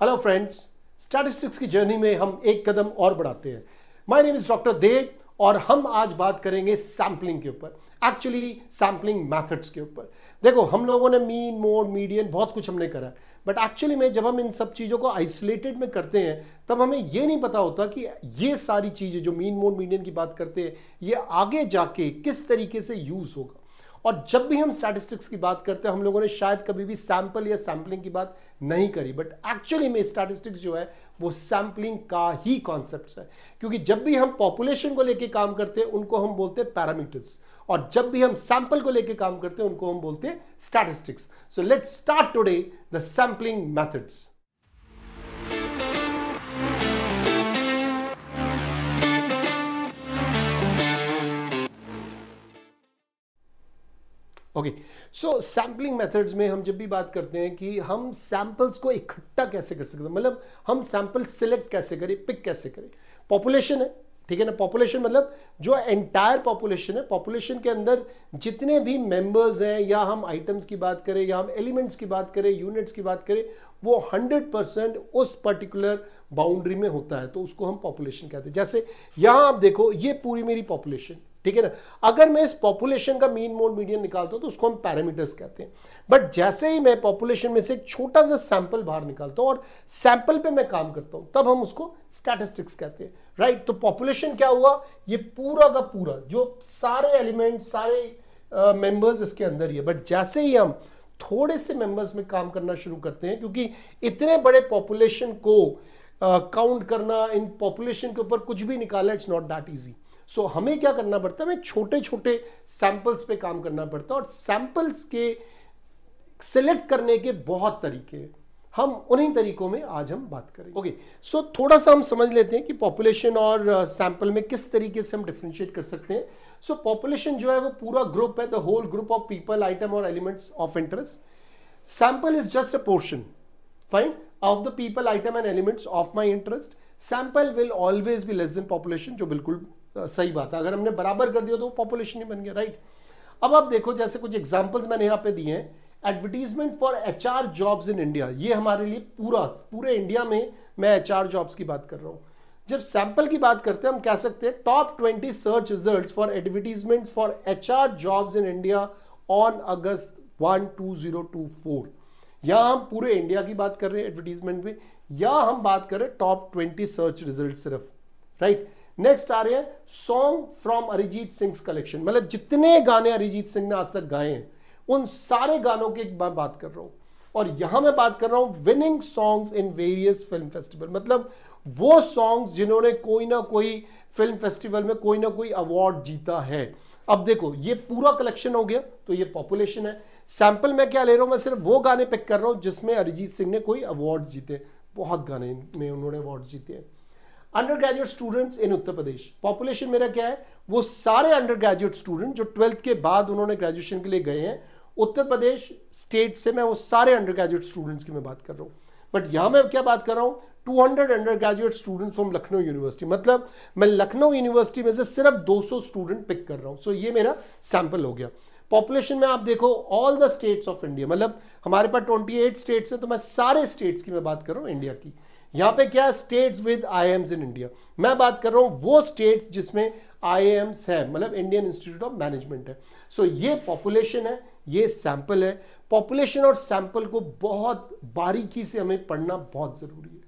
Hello friends, statistics की journey में हम एक कदम और बढ़ाते हैं। माय नेम इज डॉक्टर देव और हम आज बात करेंगे सैम्पलिंग के ऊपर, एक्चुअली सैम्पलिंग मेथड्स के ऊपर। देखो, हम लोगों ने मीन, मोड, मीडियन बहुत कुछ हमने करा, बट एक्चुअली में जब हम इन सब चीज़ों को आइसोलेटेड में करते हैं तब हमें ये नहीं पता होता कि ये सारी चीज़ें जो मीन, मोड, मीडियन की बात करते हैं ये आगे जाके किस तरीके से यूज़ होगा। और जब भी हम स्टैटिस्टिक्स की बात करते हैं हम लोगों ने शायद कभी भी सैंपल या सैम्पलिंग की बात नहीं करी, बट एक्चुअली में स्टैटिस्टिक्स जो है वो सैम्पलिंग का ही कॉन्सेप्ट है। क्योंकि जब भी हम पॉपुलेशन को लेके काम करते हैं उनको हम बोलते हैं पैरामीटर्स, और जब भी हम सैंपल को लेके काम करते हैं उनको हम बोलते हैं statistics. So let's start today the sampling methods. Okay, so sampling methods में हम जब भी बात करते हैं कि हम सैंपल्स को इकट्ठा कैसे कर सकते हैं, मतलब हम सैंपल सिलेक्ट कैसे करें, पिक कैसे करें। पॉपुलेशन है, ठीक है ना। पॉपुलेशन मतलब जो एंटायर पॉपुलेशन है, पॉपुलेशन के अंदर जितने भी मेंबर्स हैं, या हम आइटम्स की बात करें या हम एलिमेंट्स की बात करें, यूनिट्स की बात करें, वो 100% उस पर्टिकुलर बाउंड्री में होता है, तो उसको हम पॉपुलेशन कहते हैं। जैसे यहां आप देखो, ये पूरी मेरी पॉपुलेशन, ठीक है ना। अगर मैं इस पॉपुलेशन का मीन, मोड, मीडियन निकालता हूं तो उसको हम पैरामीटर्स कहते हैं। बट जैसे ही मैं पॉपुलेशन में से एक छोटा सा सैंपल बाहर निकालता हूं और सैंपल पे मैं काम करता हूं तब हम उसको स्टैटिस्टिक्स कहते हैं, राइट। तो पॉपुलेशन क्या हुआ, ये पूरा का पूरा जो सारे एलिमेंट्स, सारे मेंबर्स इसके अंदर ही है। बट जैसे ही हम थोड़े से मेंबर्स में काम करना शुरू करते हैं, क्योंकि इतने बड़े पॉपुलेशन को काउंट करना, इन पॉपुलेशन के ऊपर कुछ भी निकालना, इट्स नॉट दैट इजी। सो हमें क्या करना पड़ता है, हमें छोटे छोटे सैंपल्स पे काम करना पड़ता है, और सैंपल्स के सिलेक्ट करने के बहुत तरीके हैं। हम उन्हीं तरीकों में आज हम बात करेंगे। ओके, सो थोड़ा सा हम समझ लेते हैं कि पॉपुलेशन और सैंपल में किस तरीके से हम डिफरेंशिएट कर सकते हैं। सो पॉपुलेशन जो है वो पूरा ग्रुप है, the whole group of people, item और elements of interest. Sample is just a portion, fine, of the people, item and elements of my interest. Sample will always be less than population, जो बिल्कुल सही बात है। अगर हमने बराबर कर दिया तो पॉपुलेशन ही बन गया, राइट। अब आप देखो, जैसे कुछ एग्जांपल्स मैंने यहां पे दिए हैं। Advertisement for HR jobs in India, ये हमारे लिए पूरे इंडिया में मैं एचआर जॉब्स की बात कर रहा हूं। जब सैंपल की बात करते हैं हम कह सकते हैं top 20 search results for advertisement for HR jobs in India on August 1, 2024। यहां हम पूरे इंडिया की बात कर रहे हैं एडवर्टीजमेंट में, या हम बात कर रहे हैं टॉप 20 सर्च रिजल्ट सिर्फ, राइट। नेक्स्ट आ रहे हैं song from Arijit Singh collection, मतलब जितने गाने अरिजीत सिंह ने आज तक गाए हैं उन सारे गानों की बात कर रहा हूं। और यहां मैं बात कर रहा हूं winning songs in various film festival, मतलब वो सॉन्ग्स जिन्होंने कोई ना कोई फिल्म फेस्टिवल में कोई ना कोई अवार्ड जीता है। अब देखो, ये पूरा कलेक्शन हो गया, तो ये पॉपुलेशन है। सैंपल में क्या ले रहा हूं, मैं सिर्फ वो गाने पिक कर रहा हूं जिसमें अरिजीत सिंह ने कोई अवार्ड जीते, बहुत गाने में उन्होंने अवार्ड जीते हैं। Under graduate students in Uttar Pradesh, population मेरा क्या है, वो सारे अंडर ग्रेजुएट स्टूडेंट जो 12th के बाद उन्होंने ग्रेजुएशन के लिए गए हैं उत्तर प्रदेश स्टेट से, मैं वो सारे अंडर ग्रेजुएट स्टूडेंट्स की मैं बात कर रहा हूं। बट यहां मैं क्या बात कर रहा हूं, 200 under graduate students from Lucknow university, मतलब मैं लखनऊ यूनिवर्सिटी में से सिर्फ 200 स्टूडेंट पिक कर रहा हूं। सो ये मेरा सैंपल हो गया। पॉपुलेशन में आप देखो all the states of India, मतलब हमारे पास 28 स्टेट्स हैं, तो मैं सारे स्टेट्स की मैं बात कर रहा हूं इंडिया की। यहां पे क्या है, states with IIMs in India, मैं बात कर रहा हूं वो स्टेट्स जिसमें आईआईएम्स है, मतलब इंडियन इंस्टीट्यूट ऑफ मैनेजमेंट है। सो ये पॉपुलेशन है, ये सैंपल है। पॉपुलेशन और सैंपल को बहुत बारीकी से हमें पढ़ना बहुत जरूरी है।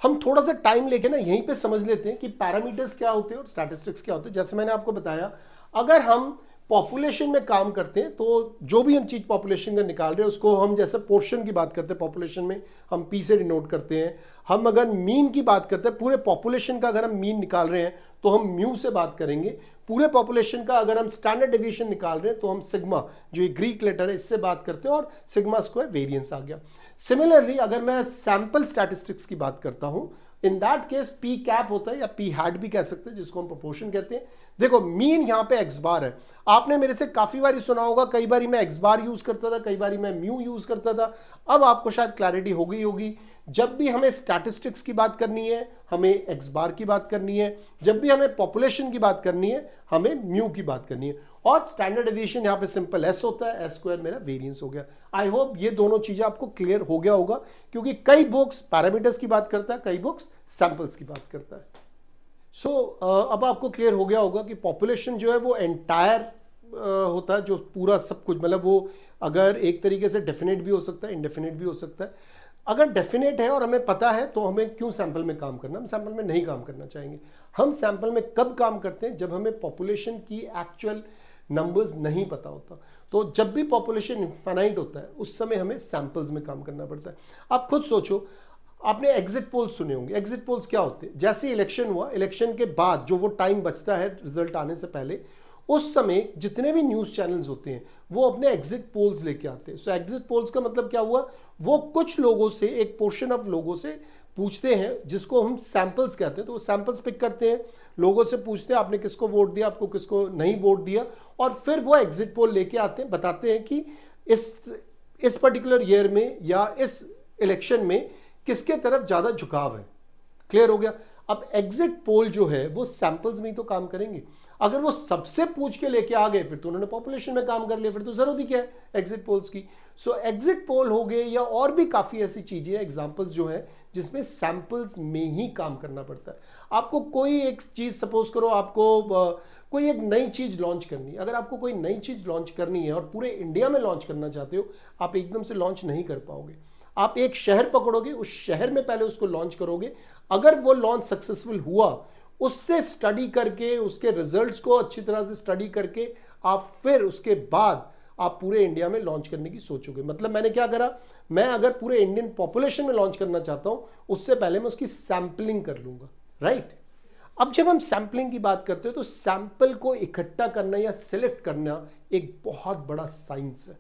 हम थोड़ा सा टाइम लेके ना यहीं पे समझ लेते हैं कि पैरामीटर्स क्या होते हैं और स्टैटिस्टिक्स क्या होते हैं। जैसे मैंने आपको बताया, अगर हम पॉपुलेशन में काम करते हैं तो जो भी हम चीज पॉपुलेशन का निकाल रहे हैं उसको हम जैसे पोर्शन की बात करते हैं, पॉपुलेशन में हम पी से डिनोट करते हैं। हम अगर मीन की बात करते हैं, पूरे पॉपुलेशन का अगर हम मीन निकाल रहे हैं तो हम म्यू से बात करेंगे। पूरे पॉपुलेशन का अगर हम स्टैंडर्ड डेविएशन निकाल रहे हैं तो हम सिग्मा, जो एक ग्रीक लेटर है, इससे बात करते हैं, और सिग्मा स्क्वायर वेरिएंस आ गया। सिमिलरली अगर मैं सैंपल स्टैटिस्टिक्स की बात करता हूं, in that case P cap होता है, या पी हैट भी कह सकते हैं, जिसको हम प्रोपोर्शन कहते हैं। देखो मीन यहां पे एक्स बार है। आपने मेरे से काफी बार सुना होगा, कई बार मैं एक्स बार यूज करता था, कई बार मैं म्यू यूज करता था। अब आपको शायद क्लैरिटी हो गई होगी, जब भी हमें स्टैटिस्टिक्स की बात करनी है हमें एक्स बार की बात करनी है, जब भी हमें पॉपुलेशन की बात करनी है हमें म्यू की बात करनी है। और स्टैंडर्ड डेविएशन यहां पे सिंपल एस होता है, एस स्क्वायर मेरा वेरिएंस हो गया। आई होप ये दोनों चीजें आपको क्लियर हो गया होगा, क्योंकि कई बुक्स पैरामीटर्स की बात करता है, कई बुक्स सैंपल्स की बात करता है। सो अब आपको क्लियर हो गया होगा कि पॉपुलेशन जो है वो एंटायर होता है, जो पूरा सब कुछ, मतलब वो अगर एक तरीके से डेफिनेट भी हो सकता है, इनडेफिनेट भी हो सकता है। अगर डेफिनेट है और हमें पता है तो हमें क्यों सैंपल में काम करना, हम सैंपल में नहीं काम करना चाहेंगे। हम सैंपल में कब काम करते हैं, जब हमें पॉपुलेशन की एक्चुअल नंबर्स नहीं पता होता। तो जब भी पॉपुलेशन इनफाइनाइट होता है उस समय हमें सैंपल्स में काम करना पड़ता है। आप खुद सोचो, आपने एग्जिट पोल्स सुने होंगे। एग्जिट पोल्स क्या होते हैं? जैसे इलेक्शन हुआ, इलेक्शन के बाद जो वो टाइम बचता है रिजल्ट आने से पहले, उस समय जितने भी न्यूज चैनल्स होते हैं वो अपने एग्जिट पोल्स लेके आते हैं। सो एग्जिट पोल्स का मतलब क्या हुआ, वो कुछ लोगों से, एक पोर्शन ऑफ लोगों से पूछते हैं, जिसको हम सैंपल्स कहते हैं। तो वो सैंपल्स पिक करते हैं, लोगों से पूछते हैं आपने किसको वोट दिया, आपको किसको नहीं वोट दिया, और फिर वो एग्जिट पोल लेके आते हैं, बताते हैं कि इस पर्टिकुलर ईयर में या इस इलेक्शन में किसके तरफ ज्यादा झुकाव है। क्लियर हो गया? अब एग्जिट पोल जो है वो सैंपल्स में ही तो काम करेंगे। अगर वो सबसे पूछ के लेके आ गए फिर तो उन्होंने पॉपुलेशन में काम कर लिया, फिर तो जरूरत ही क्या है एग्जिट पोल्स की। सो एग्जिट पोल हो गए, या और भी काफी ऐसी चीजें, एग्जांपल्स जो है जिसमें सैंपल्स में ही काम करना पड़ता है। आपको कोई एक चीज, सपोज करो आपको कोई एक नई चीज लॉन्च करनी है। अगर आपको कोई नई चीज लॉन्च करनी है और पूरे इंडिया में लॉन्च करना चाहते हो, आप एकदम से लॉन्च नहीं कर पाओगे। आप एक शहर पकड़ोगे, उस शहर में पहले उसको लॉन्च करोगे। अगर वो लॉन्च सक्सेसफुल हुआ, उससे स्टडी करके, उसके रिजल्ट्स को अच्छी तरह से स्टडी करके आप फिर उसके बाद आप पूरे इंडिया में लॉन्च करने की सोचोगे। मतलब मैंने क्या करा, मैं अगर पूरे इंडियन पॉपुलेशन में लॉन्च करना चाहता हूं, उससे पहले मैं उसकी सैंपलिंग कर लूंगा, राइट। अब जब हम सैंपलिंग की बात करते हो तो सैंपल को इकट्ठा करना या सिलेक्ट करना एक बहुत बड़ा साइंस है।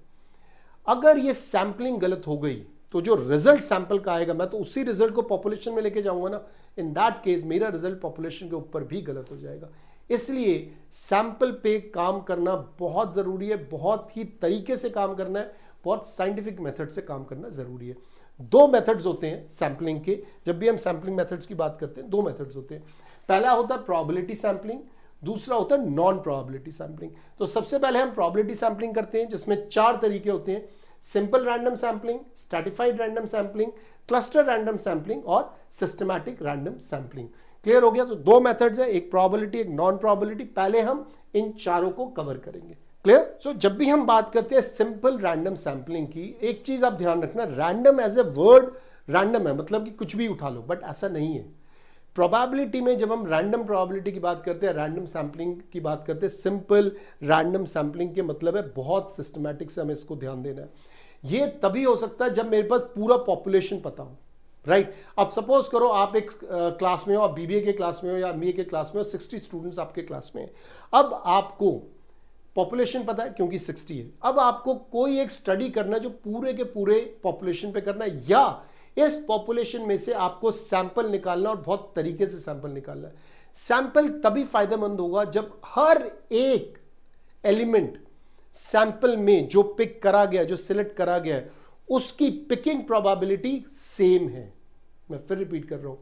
अगर ये सैंपलिंग गलत हो गई तो जो रिजल्ट सैंपल का आएगा, मैं तो उसी रिजल्ट को पॉपुलेशन में लेके जाऊंगा ना। इन दैट केस मेरा रिजल्ट पॉपुलेशन के ऊपर भी गलत हो जाएगा। इसलिए सैंपल पे काम करना बहुत जरूरी है, बहुत ही तरीके से काम करना है, बहुत साइंटिफिक मेथड से काम करना जरूरी है। दो मेथड्स होते हैं सैंपलिंग के। जब भी हम सैंपलिंग मेथड्स की बात करते हैं, दो मेथड्स होते हैं। पहला होता है प्रोबेबिलिटी सैंपलिंग, दूसरा होता है नॉन प्रोबेबिलिटी सैंपलिंग। तो सबसे पहले हम प्रोबेबिलिटी सैंपलिंग करते हैं, जिसमें 4 तरीके होते हैं: simple random sampling, stratified random sampling, cluster random sampling और सिस्टमैटिक रैंडम सैंपलिंग। क्लियर हो गया? तो 2 मेथड्स है, एक प्रोबेबिलिटी, एक नॉन प्रोबेबिलिटी। पहले हम इन चारों को कवर करेंगे। क्लियर? सो जब भी हम बात करते हैं सिंपल रैंडम सैंपलिंग की, एक चीज आप ध्यान रखना, random as a word random है, मतलब कि कुछ भी उठा लो, बट ऐसा नहीं है। प्रोबेबिलिटी में जब हम रैंडम प्रोबेबिलिटी की बात करते हैं, रैंडम सैंपलिंग की बात करते हैं, सिंपल रैंडम सैंपलिंग के मतलब है बहुत सिस्टमैटिक से हमें इसको ध्यान देना है। ये तभी हो सकता है जब मेरे पास पूरा पॉपुलेशन पता हो, राइट। अब सपोज करो आप एक क्लास में हो, आप बीबीए के क्लास में हो या एमबीए के क्लास में हो, 60 स्टूडेंट्स आपके क्लास में हैं। अब आपको पॉपुलेशन पता है क्योंकि 60 है। अब आपको कोई एक स्टडी करना है जो पूरे के पूरे पॉपुलेशन पे करना है, या इस पॉपुलेशन में से आपको सैंपल निकालना और बहुत तरीके से सैंपल निकालना है। सैंपल तभी फायदेमंद होगा जब हर एक एलिमेंट सैंपल में जो पिक करा गया, जो सिलेक्ट करा गया है, उसकी पिकिंग प्रोबेबिलिटी सेम है। मैं फिर रिपीट कर रहा हूं,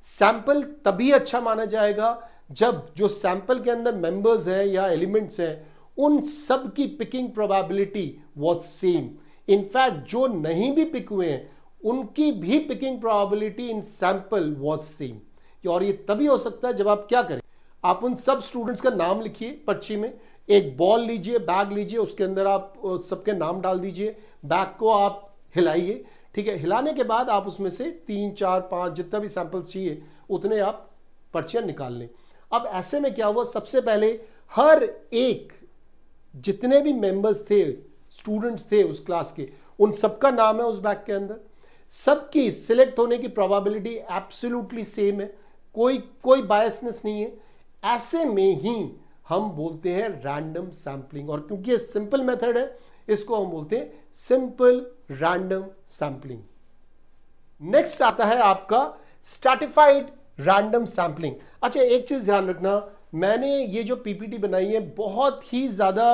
सैंपल तभी अच्छा माना जाएगा जब जो सैंपल के अंदर मेंबर्स हैं या एलिमेंट्स हैं, उन सब की picking probability was same. In fact जो नहीं भी पिक हुए हैं उनकी भी picking probability in sample was same. और ये तभी हो सकता है जब आप क्या करें, आप उन सब स्टूडेंट्स का नाम लिखिए पर्ची में, एक बॉल लीजिए, बैग लीजिए, उसके अंदर आप सबके नाम डाल दीजिए, बैग को आप हिलाइए, ठीक है। हिलाने के बाद आप उसमें से 3, 4, 5 जितना भी सैंपल्स चाहिए उतने आप पर्चियां निकाल लें। अब ऐसे में क्या हुआ, सबसे पहले हर एक जितने भी मेंबर्स थे, स्टूडेंट्स थे उस क्लास के, उन सबका नाम है उस बैग के अंदर, सबकी सिलेक्ट होने की प्रोबेबिलिटी एब्सोल्युटली सेम है, कोई बायसनेस नहीं है। ऐसे में ही हम बोलते हैं रैंडम सैंपलिंग, और क्योंकि ये सिंपल मेथड है इसको हम बोलते हैं सिंपल रैंडम सैंपलिंग। नेक्स्ट आता है आपका स्ट्रैटिफाइड रैंडम सैंपलिंग। अच्छा, एक चीज ध्यान रखना, मैंने ये जो पीपीटी बनाई है बहुत ही ज़्यादा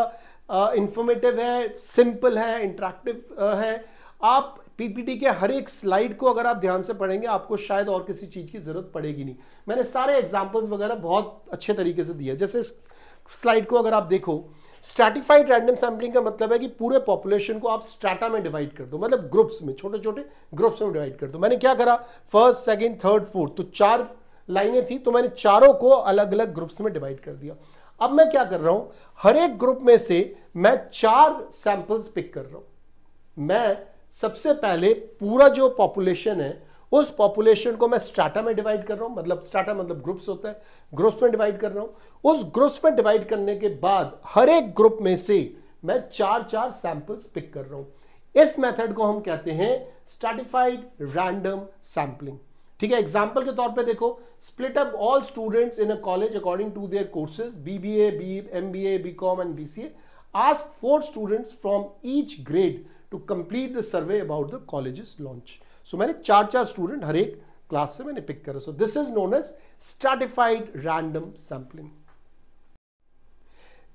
इंफॉर्मेटिव है, सिंपल है, इंटरेक्टिव है। आप पीपीटी के हर एक स्लाइड को अगर आप ध्यान से पढ़ेंगे आपको शायद और किसी चीज़ की ज़रूरत पड़ेगी नहीं। मैंने सारे एग्जाम्पल्स वगैरह बहुत अच्छे तरीके से दिए। जैसे स्लाइड को अगर आप देखो, स्ट्रैटिफाइड रैंडम सैम्पलिंग का मतलब है कि पूरे पॉपुलेशन को आप स्ट्रैटा में डिवाइड कर दो, मतलब ग्रुप्स में, छोटे छोटे ग्रुप्स में डिवाइड कर दो। मैंने क्या करा, फर्स्ट, सेकंड, थर्ड, फोर्थ, तो 4 लाइनें थी, तो मैंने चारों को अलग अलग ग्रुप्स में डिवाइड कर दिया। अब मैं क्या कर रहा हूं, हर एक ग्रुप में से मैं 4 सैंपल्स पिक कर रहा हूं। मैं सबसे पहले पूरा जो पॉपुलेशन है उस पॉपुलेशन को मैं स्ट्रैटा में डिवाइड कर रहा हूं, मतलब स्ट्रैटा मतलब ग्रुप्स होता है, ग्रुप्स में डिवाइड कर रहा हूं। उस ग्रुप्स में डिवाइड करने के बाद हर एक ग्रुप में से मैं 4 सैंपल्स पिक कर रहा हूं। इस मेथड को हम कहते हैं स्ट्रैटिफाइड रैंडम सैंपलिंग। ठीक है, एग्जांपल के तौर पे देखो, split up all students in a college according to their courses BBA, MBA, BCom and BCA. Ask 4 students from each grade to complete the survey about the colleges launch. So मैंने 4 student हर एक class से मैंने pick करा। So this is known as stratified random sampling.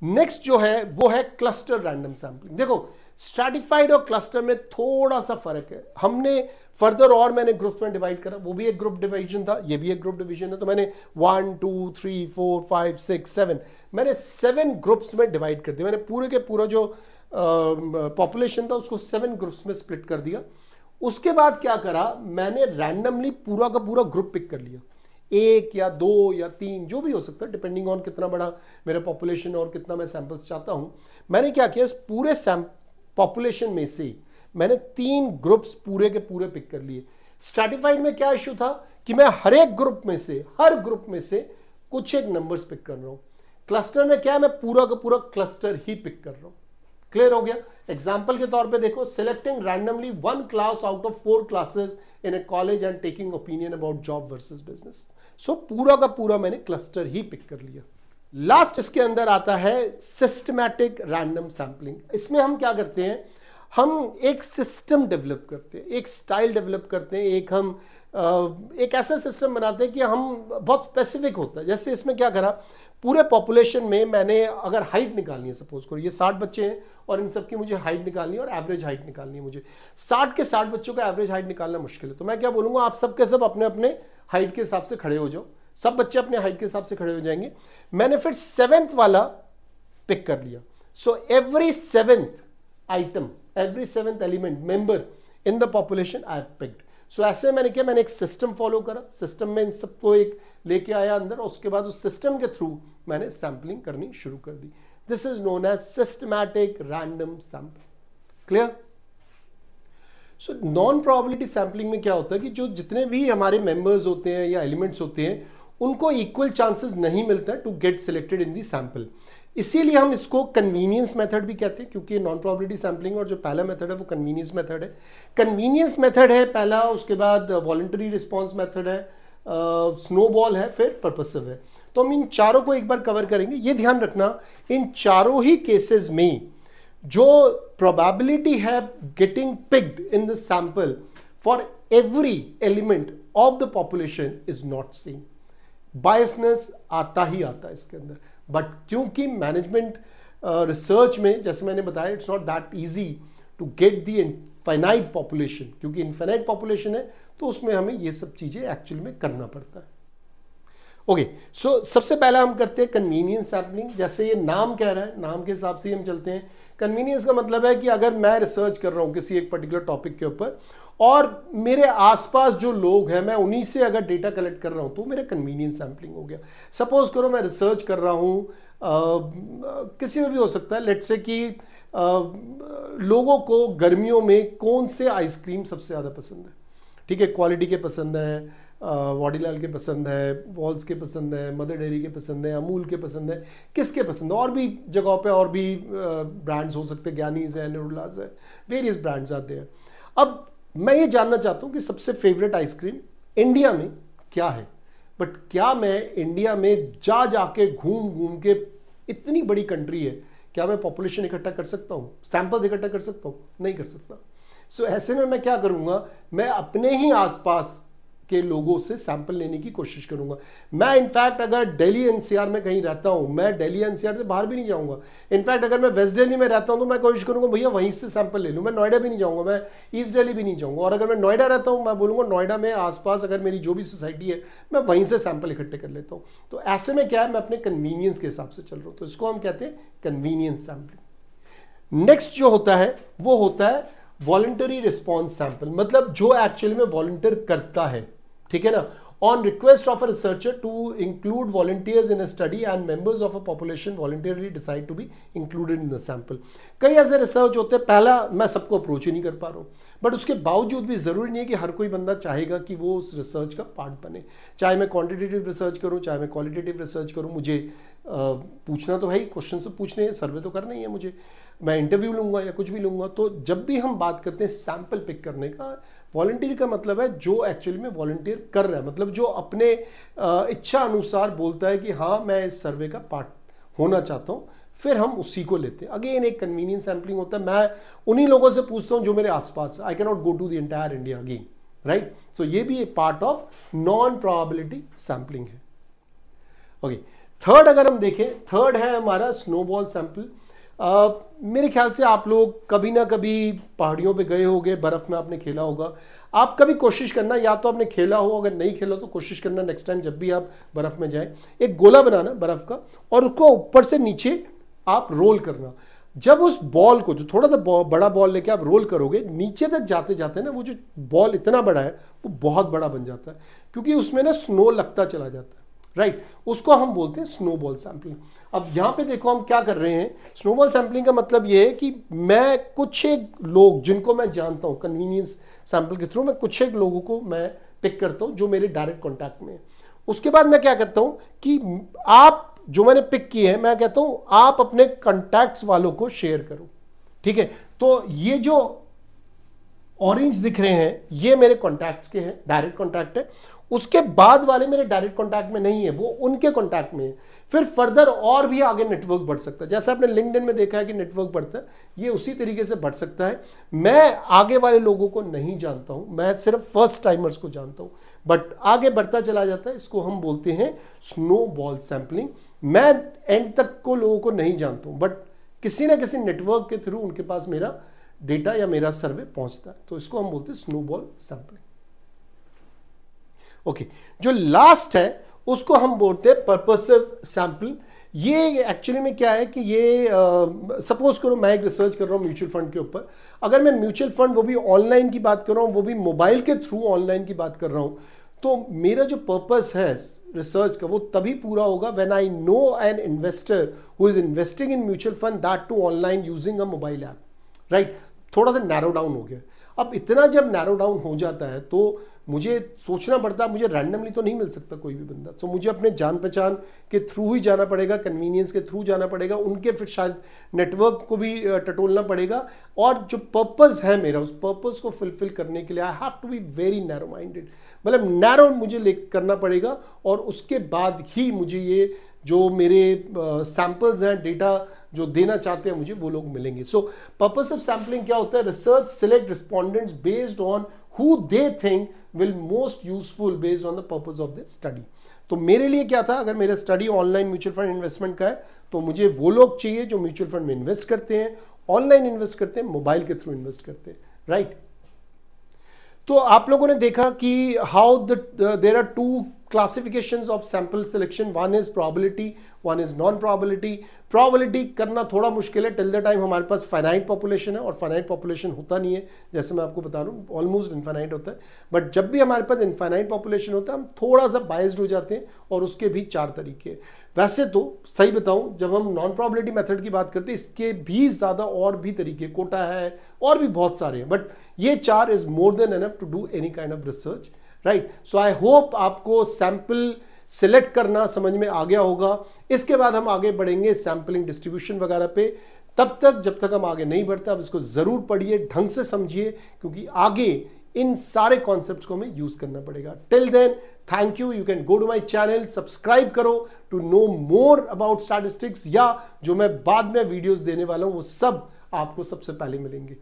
Next जो है वो है cluster random sampling. देखो, स्ट्रैटिफाइड और क्लस्टर में थोड़ा सा फर्क है। हमने फर्दर और मैंने ग्रुप्स में डिवाइड करा, वो भी एक ग्रुप डिवीजन था, ये भी एक ग्रुप डिवीजन है। तो मैंने 1 2 3 4 5 6 7 मैंने 7 ग्रुप्स में डिवाइड कर दिया। मैंने पूरे के पूरा जो पॉपुलेशन था उसको 7 ग्रुप्स में स्प्लिट कर दिया। उसके बाद क्या करा, मैंने रैंडमली पूरा का पूरा ग्रुप पिक कर लिया, 1 या 2 या 3 जो भी हो सकता है, डिपेंडिंग ऑन कितना बड़ा मेरा पॉपुलेशन और कितना मैं सैंपल्स चाहता हूं। मैंने क्या किया, इस पूरे पॉपुलेशन में से मैंने 3 ग्रुप्स पूरे के पूरे पिक कर लिए। स्ट्रैटिफाइड में क्या इशू था कि मैं हर एक ग्रुप में से, हर ग्रुप में से कुछ एक नंबर्स पिक कर रहा हूं। क्लस्टर में क्या है, मैं पूरा का पूरा क्लस्टर ही पिक कर रहा हूं। क्लियर हो गया। एग्जाम्पल के तौर पे देखो, selecting randomly 1 class out of 4 classes in a college and taking opinion about job versus business. So पूरा का पूरा मैंने क्लस्टर ही पिक कर लिया। लास्ट इसके अंदर आता है सिस्टमैटिक रैंडम सैंपलिंग। इसमें हम क्या करते हैं, हम एक सिस्टम डेवलप करते हैं, एक स्टाइल डेवलप करते हैं, एक ऐसा सिस्टम बनाते हैं कि हम बहुत स्पेसिफिक होता है। जैसे इसमें क्या करा, पूरे पॉपुलेशन में मैंने अगर हाइट निकालनी है, सपोज करो ये 60 बच्चे हैं और इन सबकी मुझे हाइट निकालनी है और एवरेज हाइट निकालनी है। मुझे 60 के 60 बच्चों का एवरेज हाइट निकालना मुश्किल है। तो मैं क्या बोलूंगा, आप सबके सब अपने अपने हाइट के हिसाब से खड़े हो जाओ। सब बच्चे अपने हाइट के हिसाब से खड़े हो जाएंगे। मैंने फिर 7th वाला पिक कर लिया। So every 7th item, every 7th element member in the population I have picked. So ऐसे मैंने क्या, मैंने एक सिस्टम फॉलो करा, सिस्टम में इन सबको एक लेके आया अंदर, और उसके बाद उस सिस्टम के थ्रू मैंने सैंपलिंग करनी शुरू कर दी। This is known as systematic random sampling. Clear. So non probability sampling में क्या होता है कि जो जितने भी हमारे मेंबर्स होते हैं या एलिमेंट्स होते हैं उनको इक्वल चांसेस नहीं मिलता to get selected in the sample. इसीलिए हम इसको कन्वीनियंस मेथड भी कहते हैं, क्योंकि नॉन प्रोबेबिलिटी सैंपलिंग और जो पहला मेथड है वो कन्वीनियंस मेथड है। कन्वीनियंस मेथड है पहला, उसके बाद वॉलंटरी रिस्पॉन्स मेथड है, स्नोबॉल है, फिर पर्पसिव है। तो हम इन चारों को एक बार कवर करेंगे। ये ध्यान रखना, इन चारों ही केसेस में जो प्रोबेबिलिटी है getting picked in the sample for every element of the population is not same. Biasness आता ही आता है इसके अंदर, बट क्योंकि मैनेजमेंट रिसर्च में जैसे मैंने बताया it's not that easy to get the infinite population, क्योंकि इनफाइनाइट पॉपुलेशन है तो उसमें हमें ये सब चीजें एक्चुअली में करना पड़ता है। ओके, सो सबसे पहला हम करते हैं कन्वीनियंस सैंपलिंग। जैसे ये नाम कह रहा है, नाम के हिसाब से हम चलते हैं। कन्वीनियंस का मतलब है कि अगर मैं रिसर्च कर रहा हूं किसी एक पर्टिकुलर टॉपिक के ऊपर और मेरे आसपास जो लोग हैं मैं उन्हीं से अगर डेटा कलेक्ट कर रहा हूं तो मेरा कन्वीनियंस सैंपलिंग हो गया। सपोज करो मैं रिसर्च कर रहा हूं, किसी में भी हो सकता है, लेट्स से कि लोगों को गर्मियों में कौन से आइसक्रीम सबसे ज़्यादा पसंद है। ठीक है, क्वालिटी के पसंद है, वाडीलाल के पसंद है, वॉल्स के पसंद है, मदर डेयरी के पसंद है, अमूल के पसंद है, किसके पसंद है। और भी जगहों पे और भी ब्रांड्स हो सकते हैं, ज्ञानीज है, नुरुल्लाज है, वेरियस ब्रांड्स आते हैं। अब मैं ये जानना चाहता हूँ कि सबसे फेवरेट आइसक्रीम इंडिया में क्या है, बट क्या मैं इंडिया में जाके घूम के, इतनी बड़ी कंट्री है, क्या मैं पॉपुलेशन इकट्ठा कर सकता हूँ, सैंपल्स इकट्ठा कर सकता हूँ? नहीं कर सकता। सो ऐसे में मैं क्या करूँगा, मैं अपने ही आसपास के लोगों से सैंपल लेने की कोशिश करूंगा। मैं इनफैक्ट अगर दिल्ली एनसीआर में कहीं रहता हूं, मैं दिल्ली एनसीआर से बाहर भी नहीं जाऊंगा। इनफैक्ट अगर मैं वेस्ट दिल्ली में रहता हूं तो मैं कोशिश करूंगा भैया वहीं से सैंपल ले लूं। मैं नोएडा भी नहीं जाऊंगा, मैं ईस्ट दिल्ली भी नहीं जाऊंगा। और अगर मैं नोएडा रहता हूं, मैं बोलूंगा नोएडा में आसपास अगर मेरी जो भी सोसाइटी है मैं वहीं से सैंपल इकट्ठे कर लेता हूं। तो ऐसे में क्या है, मैं अपने कन्वीनियंस के हिसाब से चल रहा हूं। तो इसको हम कहते हैं कन्वीनियंस सैंपलिंग। नेक्स्ट जो होता है वो होता है वॉलंटरी रिस्पॉन्स सैंपल, मतलब जो एक्चुअली में वॉलंटियर करता है, ठीक है ना। On request of a researcher to include volunteers in a study and members of a population voluntarily decide to be included in the sample. कई ऐसे रिसर्च होते हैं, पहला मैं सबको अप्रोच ही नहीं कर पा रहा हूं, बट उसके बावजूद भी जरूरी नहीं है कि हर कोई बंदा चाहेगा कि वो उस रिसर्च का पार्ट बने। चाहे मैं क्वांटिटेटिव रिसर्च करूं, चाहे मैं क्वालिटेटिव रिसर्च करूं, मुझे पूछना तो भाई क्वेश्चन तो पूछने हैं, सर्वे तो करना ही है मुझे, मैं इंटरव्यू लूंगा या कुछ भी लूंगा। तो जब भी हम बात करते हैं सैंपल पिक करने का, वॉलंटियर का मतलब है जो एक्चुअली में वॉलंटियर कर रहा है, मतलब जो अपने इच्छा अनुसार बोलता है कि हाँ मैं इस सर्वे का पार्ट होना चाहता हूँ, फिर हम उसी को लेते हैं। अगेन एक कन्वीनियंस सैम्पलिंग होता है, मैं उन्हीं लोगों से पूछता हूँ जो मेरे आसपास, I can not go to the entire India again, right. So ये भी एक part of non probability sampling है। ओके, थर्ड अगर हम देखें, थर्ड है हमारा स्नोबॉल सैंपल। मेरे ख्याल से आप लोग कभी ना कभी पहाड़ियों पे गए होंगे, बर्फ में आपने खेला होगा। आप कभी कोशिश करना, या तो आपने खेला हो, अगर नहीं खेला तो कोशिश करना नेक्स्ट टाइम जब भी आप बर्फ में जाएं, एक गोला बनाना बर्फ का और उसको ऊपर से नीचे आप रोल करना। जब उस बॉल को, जो थोड़ा सा बड़ा बॉल लेके आप रोल करोगे, नीचे तक जाते जाते ना वो जो बॉल इतना बड़ा है वो बहुत बड़ा बन जाता है, क्योंकि उसमें ना स्नो लगता चला जाता है, राइट। उसको हम बोलते हैं स्नोबॉल सैंपलिंग। अब यहां पे देखो हम क्या कर रहे हैं। स्नोबॉल सैंपलिंग का मतलब ये है कि मैं कुछ एक लोग जिनको मैं जानता हूं, कन्वीनियंस सैंपल के थ्रू मैं कुछ एक लोगों को मैं पिक करता हूं जो मेरे डायरेक्ट कॉन्टैक्ट में है। उसके बाद मैं क्या करता हूं कि आप जो मैंने पिक किए हैं, मैं कहता हूं आप अपने कॉन्टैक्ट्स वालों को शेयर करो, ठीक है। तो ये जो ऑरेंज दिख रहे हैं ये मेरे कॉन्टैक्ट्स के हैं, डायरेक्ट कॉन्टैक्ट है। उसके बाद वाले मेरे डायरेक्ट कॉन्टैक्ट में नहीं है, वो उनके कॉन्टैक्ट में है। फिर फर्दर और भी आगे नेटवर्क बढ़ सकता है, जैसे आपने लिंक्डइन में देखा है कि नेटवर्क बढ़ता है, ये उसी तरीके से बढ़ सकता है। मैं आगे वाले लोगों को नहीं जानता हूं, मैं सिर्फ फर्स्ट टाइमर्स को जानता हूं, बट आगे बढ़ता चला जाता है। इसको हम बोलते हैं स्नोबॉल सैंपलिंग। मैं एंड तक को लोगों को नहीं जानता हूं, बट किसी ना किसी नेटवर्क के थ्रू उनके पास मेरा डेटा या मेरा सर्वे पहुंचता है, तो इसको हम बोलते हैं स्नोबॉल सैंपलिंग। ओके, जो लास्ट है उसको हम बोलते हैं पर्पसिव सैंपल। ये एक्चुअली में क्या है कि ये सपोज करो मैं एक रिसर्च कर रहा हूं म्यूचुअल फंड के ऊपर। अगर मैं म्यूचुअल फंड, वो भी ऑनलाइन की बात कर रहा हूं, वो भी मोबाइल के थ्रू ऑनलाइन की बात कर रहा हूं, तो मेरा जो पर्पस है रिसर्च का वो तभी पूरा होगा when I know an investor who is investing in mutual fund, that too online using a mobile app, right. थोड़ा सा नैरो डाउन हो गया। अब इतना जब नैरो डाउन हो जाता है तो मुझे सोचना पड़ता है, मुझे रैंडमली तो नहीं मिल सकता कोई भी बंदा, तो मुझे अपने जान पहचान के थ्रू ही जाना पड़ेगा, कन्वीनियंस के थ्रू जाना पड़ेगा, उनके फिर शायद नेटवर्क को भी टटोलना पड़ेगा। और जो पर्पस है मेरा, उस पर्पस को फुलफिल करने के लिए I have to be very narrow minded, मतलब नैरो मुझे करना पड़ेगा। और उसके बाद ही मुझे ये जो मेरे सैंपल्स हैं, डेटा जो देना चाहते हैं मुझे, वो लोग मिलेंगे। सो पर्पस ऑफ सैंपलिंग क्या होता है? Research select respondents based on who they think will most useful based on the purpose of their study। तो मेरे लिए क्या था, अगर मेरा study online mutual fund investment का है तो मुझे वो लोग चाहिए जो म्यूचुअल फंड में इन्वेस्ट करते हैं, ऑनलाइन इन्वेस्ट करते हैं, मोबाइल के थ्रू इन्वेस्ट करते हैं, राइट। तो आप लोगों ने देखा कि how there are two classifications of sample selection, one is probability, one is non probability. Probability करना थोड़ा मुश्किल है टिल द टाइम हमारे पास फाइनाइट पॉपुलेशन है, और फाइनाइट पॉपुलेशन होता नहीं है, जैसे मैं आपको बता रहा हूँ ऑलमोस्ट इनफाइनाइट होता है। बट जब भी हमारे पास इनफाइनाइट पॉपुलेशन होता है हम थोड़ा सा बायस्ड हो जाते हैं, और उसके भी 4 तरीके हैं। वैसे तो सही बताऊं, जब हम नॉन प्रोबेबिलिटी मेथड की बात करते हैं इसके भी ज्यादा और भी तरीके, कोटा है और भी बहुत सारे हैं, बट ये 4 is more than enough to do any kind of research, right. So I hope आपको सैंपल सिलेक्ट करना समझ में आ गया होगा। इसके बाद हम आगे बढ़ेंगे सैंपलिंग डिस्ट्रीब्यूशन वगैरह पे। तब तक, जब तक हम आगे नहीं बढ़ते, आप इसको जरूर पढ़िए, ढंग से समझिए, क्योंकि आगे इन सारे कॉन्सेप्ट्स को हमें यूज करना पड़ेगा। Till then, thank you. You can go to my channel, subscribe करो to know more about statistics, या जो मैं बाद में वीडियोस देने वाला हूं वो सब आपको सबसे पहले मिलेंगे।